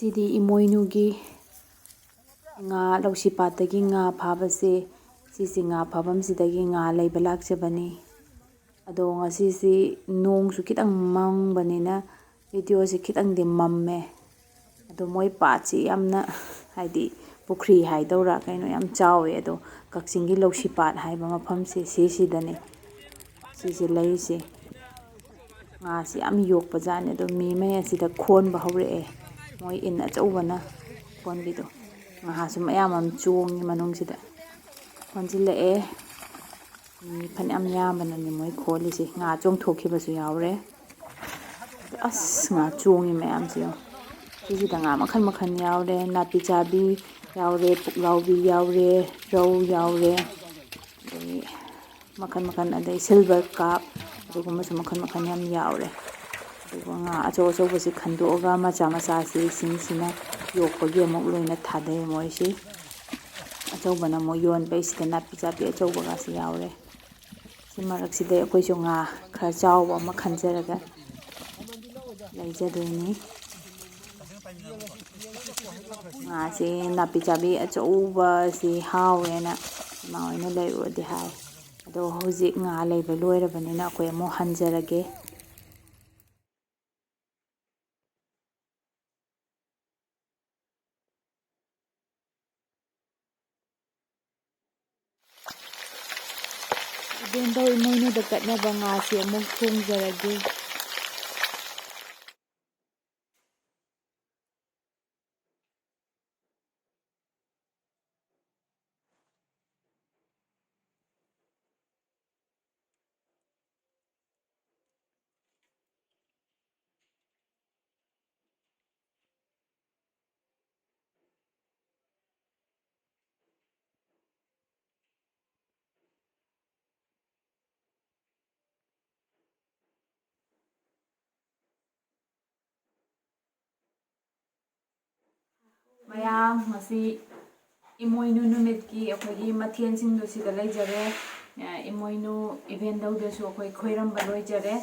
ꯉꯁꯤꯗꯤ ꯏꯃꯣꯏꯅꯨꯒꯤ ꯉꯥ ꯂꯧꯁꯤ ꯄꯥꯠꯇꯒꯤ ꯉꯥ ꯐꯥꯕꯁꯦ ꯁꯤꯁꯤ ꯉꯥ ꯐꯥꯐꯝꯁꯤꯗꯒꯤ ꯉꯥ ꯂꯩꯕ ꯂꯥꯛꯆꯕꯅꯤ ꯑꯗꯣ ꯉꯁꯤꯁꯤ ꯅꯣꯡꯁꯨ ꯈꯤꯇꯪ ꯃꯪꯕꯅꯤꯅ ꯚꯤꯗꯤꯑꯣꯁꯤ ꯈꯤꯇꯪꯗꯤ ꯃꯝꯃꯦ ꯑꯗꯣ ꯃꯣꯏ ꯄꯥꯠꯁꯤ ꯌꯥꯝꯅ ꯍꯥꯏꯗꯤ ꯄꯨꯈ꯭ꯔꯤ ꯍꯥꯏꯗꯧꯔꯥ ꯀꯩꯅꯣ ꯌꯥꯝ ꯆꯥꯎꯋꯦ ꯑꯗꯣ ꯀꯛꯆꯤꯡꯒꯤ ꯂꯧꯁꯤ ꯄꯥꯠ ꯍꯥꯏꯕ ꯃꯐꯝꯁꯤ ꯁꯤꯁꯤꯗꯅꯤ ꯁꯤꯁꯤ ꯂꯩꯔꯤꯁꯦ ꯉꯥꯁꯤ ꯌꯥꯝ ꯌꯣꯛꯄ ꯖꯥꯠꯅꯤ ꯑꯗꯣ ꯃꯤꯉꯩ ꯑꯁꯤꯗ ꯈꯣꯟꯕ ꯍꯧꯔꯛꯑꯦ ꯃꯣꯏ ꯏꯟ ꯑꯆꯧꯕꯅ ꯈꯣꯟꯕꯤꯗꯣ ꯉꯥꯁꯨ ꯃꯌꯥꯝ ꯑꯃ ꯆꯣꯡꯉꯤ ꯃꯅꯨꯡꯁꯤꯗ ꯈꯣꯟꯖꯤꯜꯂꯛꯑꯦ ꯃꯤ ꯐꯅꯌꯥꯝ ꯌꯥꯝꯕꯅꯅꯤ ꯃꯣꯏ ꯈꯣꯜꯂꯤꯁꯤ ꯉꯥ ꯆꯣꯡꯊꯣꯛꯈꯤꯕꯁꯨ ꯌꯥꯎꯔꯦ ꯑꯁ ꯉꯥ ꯆꯣꯡꯉꯤ ꯃꯌꯥꯝꯁꯦ ꯁꯤꯁꯤꯗ ꯉꯥ ꯃꯈꯜ ꯃꯈꯜ ꯌꯥꯎꯔꯦ ꯅꯥꯄꯤ ꯆꯥꯕꯤ ꯌꯥꯎꯔꯦ ꯄꯨꯛꯂꯥꯎꯕꯤ ꯌꯥꯎꯔꯦ ꯔꯧ ꯌꯥꯎꯔꯦ ꯑꯗꯒꯤ ꯃꯈꯜ ꯃꯈꯜ ꯑꯗꯩ ꯁꯤꯜꯚꯔ ꯀꯥꯞ ꯑꯗꯨꯒꯨꯝꯕꯁꯨ ꯃꯈꯜ ꯃꯈꯜ ꯌꯥꯝ ꯌꯥꯎꯔꯦ ꯑꯗꯨꯒ ꯉꯥ ꯑꯆꯧ ꯑꯆꯧꯕꯁꯤ ꯈꯟꯗꯣꯛꯑꯒ ꯃꯆꯥ ꯃꯆꯥꯁꯤ ꯏꯁꯤꯡꯁꯤꯅ ꯌꯣꯛꯄꯒꯤ ꯑꯃꯨꯛ ꯂꯣꯏꯅ ꯊꯥꯗꯩ ꯃꯣꯏꯁꯤ ꯑꯆꯧꯕꯅ ꯑꯃꯨꯛ ꯌꯣꯟꯕꯩꯁꯤꯗ ꯅꯥꯄꯤ ꯆꯥꯕꯤ ꯑꯆꯧꯕꯒꯁꯤ ꯌꯥꯎꯔꯦ ꯁꯤ ꯃꯔꯛꯁꯤꯗꯩ ꯑꯩꯈꯣꯏꯁꯨ ꯉꯥ ꯈꯔ ꯆꯥꯎꯕ ꯑꯃ ꯈꯟꯖꯔꯒ ꯂꯩꯖꯗꯣꯏꯅꯤ ꯉꯥꯁꯤ ꯅꯥꯄꯤ ꯆꯥꯕꯤ ꯑꯆꯧꯕꯁꯤ ꯍꯥꯎꯋꯦꯅ ꯏꯃꯥ ꯍꯣꯏꯅ ꯂꯩꯔꯨꯔꯗꯤ ꯍꯥꯏ ꯑꯗꯣ ꯍꯧꯖꯤꯛ ꯉꯥ ꯂꯩꯕ ꯂꯣꯏꯔꯕꯅꯤꯅ ꯑꯩꯈꯣꯏ ꯑꯃꯨꯛ ꯍꯟꯖꯔꯒꯦ ꯑꯗꯣꯝꯗ ꯏꯃꯣꯏꯅꯨꯗ ꯀꯠꯅꯕ ꯉꯥꯁꯤ ꯑꯃꯨꯛ ꯊꯣꯡꯖꯔꯒꯦ ꯃꯌꯥꯝ ꯉꯁꯤ ꯏꯃꯣꯏꯅꯨ ꯅꯨꯃꯤꯠꯀꯤ ꯑꯩꯈꯣꯏꯒꯤ ꯃꯊꯦꯜꯁꯤꯡꯗꯨ ꯁꯤꯗ ꯂꯩꯖꯔꯦ ꯏꯃꯣꯏꯅꯨ ꯏꯕꯦꯟꯗꯧꯗꯁꯨ ꯑꯩꯈꯣꯏ ꯈꯣꯏꯔꯝꯕ ꯂꯣꯏꯖꯔꯦ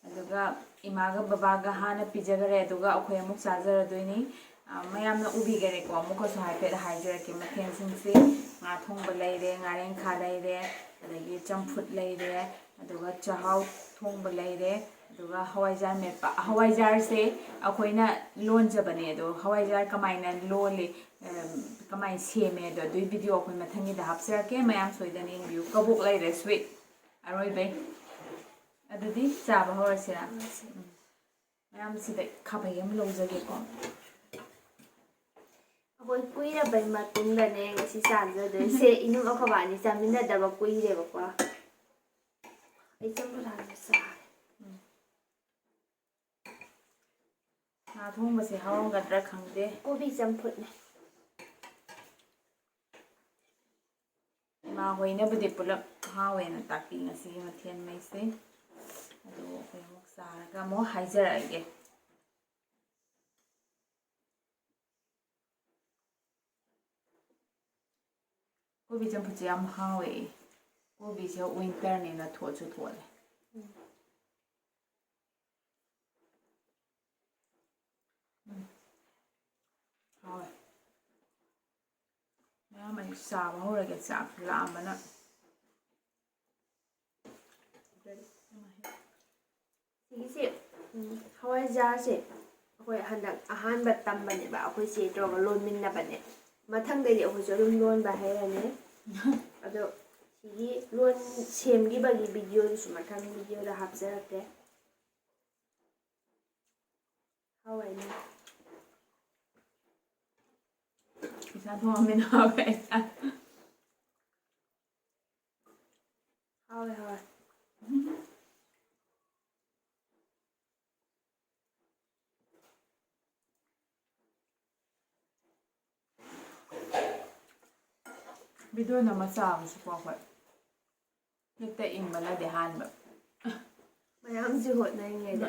ꯑꯗꯨꯒ ꯏꯃꯥꯒ ꯕꯕꯥꯒ ꯍꯥꯟꯅ ꯄꯤꯖꯈꯔꯦ ꯑꯗꯨꯒ ꯑꯩꯈꯣꯏ ꯑꯃꯨꯛ ꯆꯥꯖꯔꯗꯣꯏꯅꯤ ꯃꯌꯥꯝꯅ ꯎꯕꯤꯈꯔꯦꯀꯣ ꯑꯃꯨꯛꯀꯁꯨ ꯍꯥꯏꯐꯦꯠ ꯍꯥꯏꯖꯔꯛꯀꯦ ꯃꯊꯦꯜꯁꯤꯡꯁꯤ ꯉꯥ ꯊꯣꯡꯕ ꯂꯩꯔꯦ ꯉꯥꯔꯦꯟꯈꯥ ꯂꯩꯔꯦ ꯑꯗꯒꯤ ꯆꯝꯐꯨꯠ ꯂꯩꯔꯦ ꯑꯗꯨꯒ ꯆꯥꯛꯍꯥꯎ ꯊꯣꯡꯕ ꯂꯩꯔꯦ ꯑꯗꯨꯒ ꯍꯋꯥꯏꯖꯥꯔ ꯃꯦꯠꯄ ꯍꯋꯥꯏꯖꯥꯔꯁꯦ ꯑꯩꯈꯣꯏꯅ ꯂꯣꯟꯖꯕꯅꯦ ꯑꯗꯣ ꯍꯋꯥꯏꯖꯥꯔ ꯀꯃꯥꯏꯅ ꯂꯣꯜꯂꯤ ꯀꯃꯥꯏꯅ ꯁꯦꯝꯃꯦ ꯑꯗꯣ ꯑꯗꯨꯒꯤ ꯚꯤꯗꯤꯑꯣ ꯑꯩꯈꯣꯏ ꯃꯊꯪꯒꯤꯗ ꯍꯥꯞꯆꯔꯛꯀꯦ ꯃꯌꯥꯝ ꯁꯣꯏꯗꯅ ꯌꯦꯡꯕꯤꯌꯨ ꯀꯕꯣꯛ ꯂꯩꯔꯦ ꯁ꯭ꯋꯤꯠ ꯑꯔꯣꯏꯕꯩ ꯑꯗꯨꯗꯤ ꯆꯥꯕ ꯍꯧꯔꯁꯤꯔ ꯃꯌꯥꯝ ꯁꯤꯗ ꯈꯥꯕꯩ ꯑꯃ ꯂꯧꯖꯒꯦꯀꯣ ꯑꯩꯈꯣꯏ ꯀꯨꯏꯔꯕꯩ ꯃꯇꯨꯡꯗꯅꯦ ꯉꯁꯤ ꯆꯥꯖꯗꯣꯏꯁꯦ ꯏꯅꯨꯝ ꯑꯐꯕꯥꯅꯤ ꯆꯥꯃꯤꯟꯅꯗꯕ ꯀꯨꯏꯔꯦꯕꯀꯣ ꯑꯩ ꯆꯝꯐꯨꯠ ꯍꯥꯟꯅ ꯆꯥꯔꯦ ꯉꯥ ꯊꯣꯡꯕꯁꯦ ꯍꯥꯎꯔꯝꯒꯗ꯭ꯔꯥ ꯈꯪꯗꯦ ꯀꯣꯕꯤ ꯆꯝꯐꯨꯠꯅꯦ ꯏꯃꯥ ꯍꯣꯏꯅꯕꯨꯗꯤ ꯄꯨꯂꯞ ꯍꯥꯎꯋꯦꯅ ꯇꯥꯛꯄꯤ ꯉꯁꯤꯒꯤ ꯃꯊꯦꯜꯉꯩꯁꯦ ꯑꯗꯣ ꯑꯩꯈꯣꯏ ꯑꯃꯨꯛ ꯆꯥꯔꯒ ꯑꯃꯨꯛ ꯍꯥꯏꯖꯔꯛꯑꯒꯦ ꯀꯣꯕꯤ ꯆꯝꯐꯨꯠꯁꯦ ꯌꯥꯝ ꯍꯥꯎꯋꯦ ꯀꯣꯕꯤꯁꯦ ꯋꯤꯟꯇꯔꯅꯤꯅ ꯊꯣꯠꯁꯨ ꯊꯣꯠꯂꯦ ꯍꯥꯎꯋꯦ ꯃꯌꯥꯝ ꯑꯩ ꯆꯥꯕ ꯍꯧꯔꯒꯦ ꯆꯥꯛ ꯂꯥꯝꯕꯅ ꯁꯤꯒꯤꯁꯦ ꯍꯋꯥꯏꯖꯥꯔꯁꯦ ꯑꯩꯈꯣꯏ ꯍꯟꯗꯛ ꯑꯍꯥꯟꯕ ꯇꯝꯕꯅꯦꯕ ꯑꯩꯈꯣꯏ ꯆꯦ ꯇꯧꯔꯒ ꯂꯣꯟꯃꯤꯟꯅꯕꯅꯦ ꯃꯊꯪꯗꯩꯗꯤ ꯑꯩꯈꯣꯏꯁꯨ ꯑꯗꯨꯝ ꯂꯣꯟꯕ ꯍꯩꯔꯅꯤ ꯑꯗꯣ ꯁꯤꯒꯤ ꯂꯣꯟ ꯁꯦꯝꯈꯤꯕꯒꯤ ꯚꯤꯗꯤꯑꯣꯗꯨꯁꯨ ꯃꯊꯪ ꯚꯤꯗꯤꯑꯣꯗ ꯍꯥꯞꯆꯔꯛꯀꯦ ꯍꯥꯎꯋꯦꯅꯦ ꯏꯁꯥ ꯊꯣꯡꯉꯝꯃꯤꯅ ꯍꯥꯎꯋꯦ ꯍꯥꯎꯋꯦ ꯍꯥꯎꯋꯦ ꯚꯤꯗꯤꯑꯣ ꯅꯝꯃ ꯆꯥꯕꯁꯨꯀꯣ ꯑꯩꯈꯣꯏ ꯍꯦꯛꯇ ꯏꯪꯕꯅꯗꯤ ꯍꯥꯟꯕ ꯃꯌꯥꯝꯁꯨ ꯍꯣꯠꯅꯔꯤꯉꯩꯗ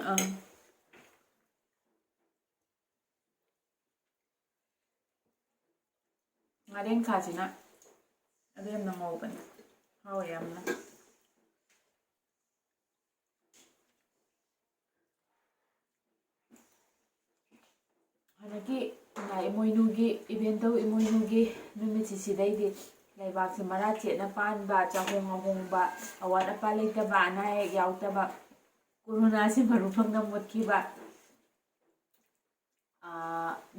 ꯉꯥꯔꯦꯟꯈꯥꯁꯤꯅ ꯑꯗꯨ ꯌꯥꯝꯅ ꯉꯧꯕꯅꯤ ꯍꯥꯎꯋꯦ ꯌꯥꯝꯅ ꯍꯟꯗꯛꯀꯤ ꯏꯃꯣꯏꯅꯨꯒꯤ ꯏꯚꯦꯟ ꯇꯧ ꯏꯃꯣꯏꯅꯨꯒꯤ ꯅꯨꯃꯤꯠꯁꯤ ꯁꯤꯗꯩꯗꯤ ꯂꯩꯕꯥꯛꯁꯤ ꯃꯔꯥ ꯆꯦꯠꯅ ꯄꯥꯟꯕ ꯆꯥꯍꯣꯡ ꯑꯍꯣꯡꯕ ꯑꯋꯥꯠ ꯑꯄꯥ ꯂꯩꯇꯕ ꯑꯅꯥ ꯑꯌꯦꯛ ꯌꯥꯎꯗꯕ ꯀꯣꯔꯣꯅꯥꯁꯤ ꯃꯔꯨ ꯐꯪꯅ ꯃꯨꯠꯈꯤꯕ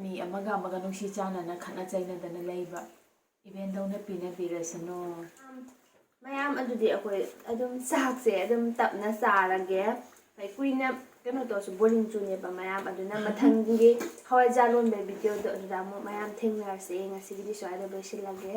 ꯃꯤ ꯑꯃꯒ ꯑꯃꯒ ꯅꯨꯡꯁꯤ ꯆꯥꯟꯅꯅ ꯈꯠꯅ ꯆꯩꯅꯗꯅ ꯂꯩꯕ ꯏꯚꯦꯟ ꯇꯧꯅ ꯄꯤꯅꯕꯤꯔꯁꯅꯨ ꯃꯌꯥꯝ ꯑꯗꯨꯗꯤ ꯑꯩꯈꯣꯏ ꯑꯗꯨꯝ ꯆꯥꯛꯁꯦ ꯑꯗꯨꯝ ꯇꯞꯅ ꯆꯥꯔꯒꯦ ꯀꯨꯏꯅ ꯀꯩꯅꯣ ꯇꯧꯔꯁꯨ ꯕꯣꯔꯤꯡ ꯆꯨꯅꯦꯕ ꯃꯌꯥꯝ ꯑꯗꯨꯅ ꯃꯊꯪꯒꯤ ꯍꯋꯥꯏꯖꯥꯔ ꯂꯣꯟꯕꯒꯤ ꯚꯤꯗꯤꯑꯣꯗꯣ ꯑꯗꯨꯗ ꯑꯃꯨꯛ ꯃꯌꯥꯝ ꯊꯦꯡꯅꯔꯁꯤ ꯉꯁꯤꯒꯤꯗꯤ ꯁ꯭ꯋꯥꯏꯗ ꯂꯣꯏꯁꯤꯜꯂꯒꯦ